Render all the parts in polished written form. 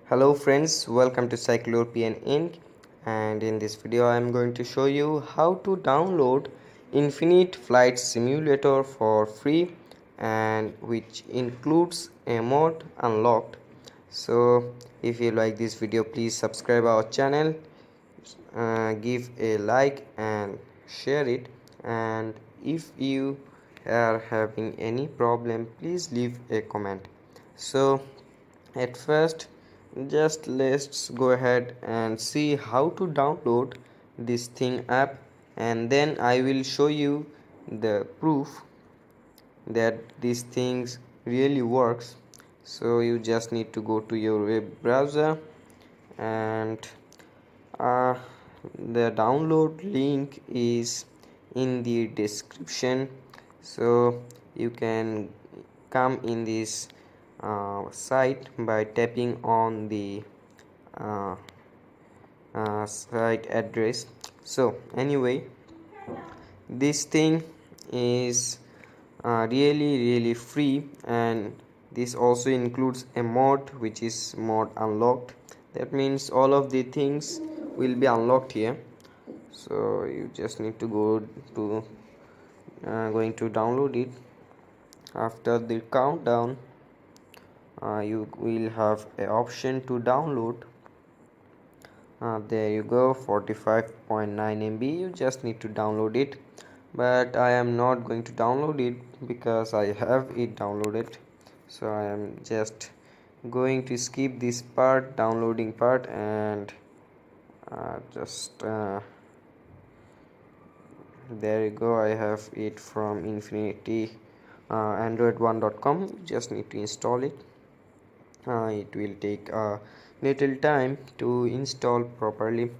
Hello friends, welcome to Cyclopean Inc. And in this video I am going to show you how to download Infinite Flight Simulator for free, and which includes a mod unlocked. So if you like this video, please subscribe our channel, give a like and share it, and if you are having any problem, please leave a comment. So at first, just let's go ahead and see how to download this thing app, and then I will show you the proof that these things really works. So you just need to go to your web browser, and uh, the download link is in the description. So you can come in this site by tapping on the uh, site address. So anyway, this thing is really free, and this also includes a mod which is mod unlocked. That means all of the things will be unlocked here. So you just need to go to going to download it. After the countdown, you will have an option to download. There you go, 45.9 MB. You just need to download it, but I am not going to download it because I have it downloaded. So I am just going to skip this part, downloading part, and just there you go. I have it from Infinity Android1.com. You just need to install it. It will take a little time to install properly,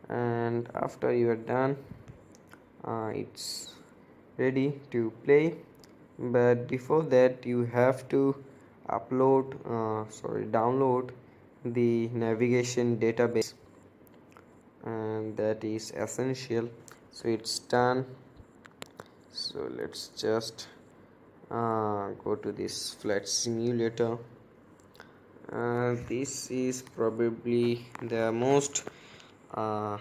and after you are done, it's ready to play. But before that, you have to download the navigation database, and that is essential. So it's done. So let's just go to this flight simulator. This is probably the most uh,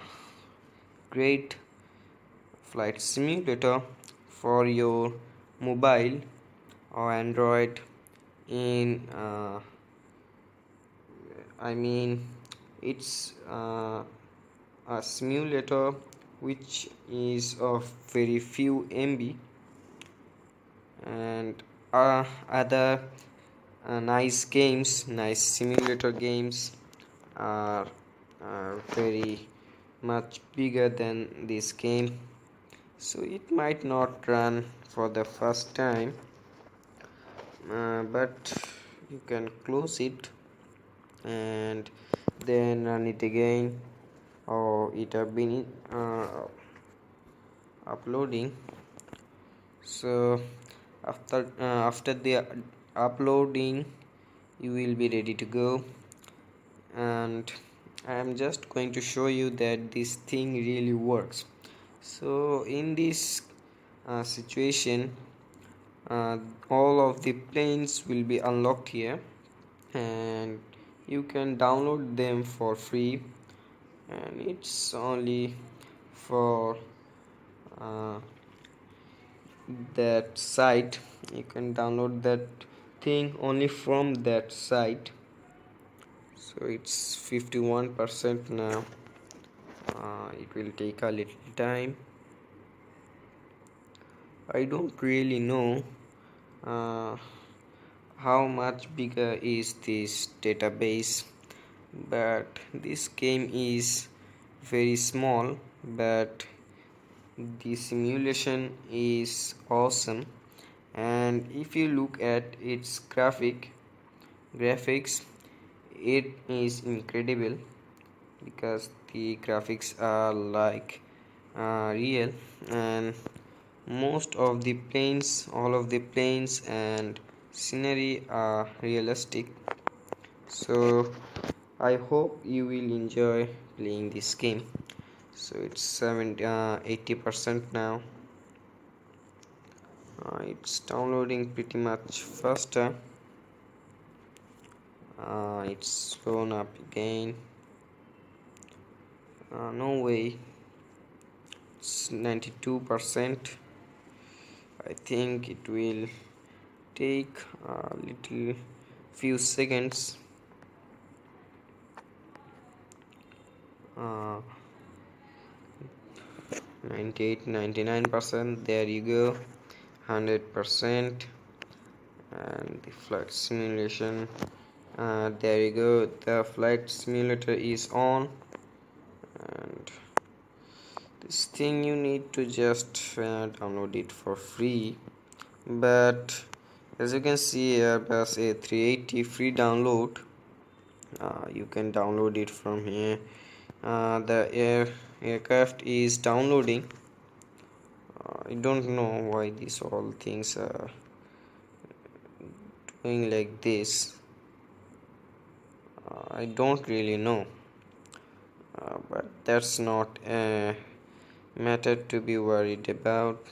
great flight simulator for your mobile or Android. In I mean, it's a simulator which is of very few MB, and other nice simulator games are very much bigger than this game. So it might not run for the first time, but you can close it and then run it again, or it have been uploading. So after the uploading, you will be ready to go, and I am just going to show you that this thing really works. So in this situation, all of the planes will be unlocked here, and you can download them for free, and it's only for uh, that site. You can download that thing only from that site. So it's 51% now. It will take a little time. I don't really know uh, how much bigger is this database, but this game is very small, but the simulation is awesome. And if you look at its graphics, it is incredible, because the graphics are like real, and most of the planes, all of the planes and scenery are realistic. So I hope you will enjoy playing this game. So it's 80% now. It's downloading pretty much faster. It's shown up again. No way, it's 92%. I think it will take a little few seconds. 98, 99%. There you go. 100%. And the flight simulation, there you go, the flight simulator is on. And this thing you need to just download it for free, but as you can see, Airbus A380 free download. You can download it from here. The aircraft is downloading. I don't know why these all things are doing like this. I don't really know, but that's not a matter to be worried about.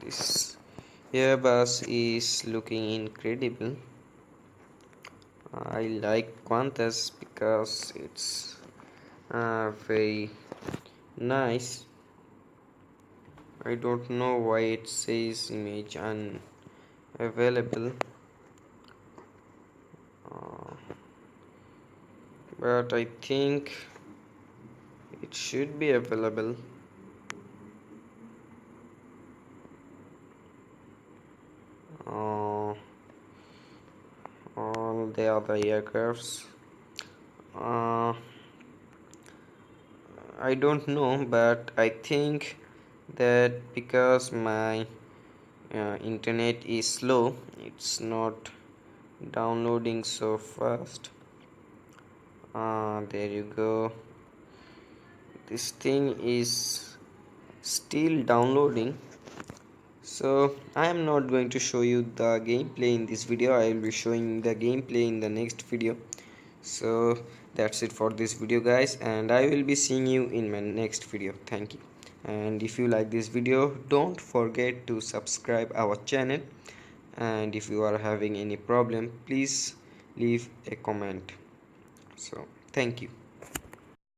This Airbus is looking incredible. I like Qantas because it's very nice. I don't know why it says image unavailable, but I think it should be available. All the other aircrafts, I don't know, but I think that because my internet is slow, it's not downloading so fast. There you go. This thing is still downloading. So I am not going to show you the gameplay in this video. I will be showing the gameplay in the next video. So that's it for this video, guys, and I will be seeing you in my next video. Thank you. And if you like this video, don't forget to subscribe our channel, and if you are having any problem, please leave a comment. So thank you.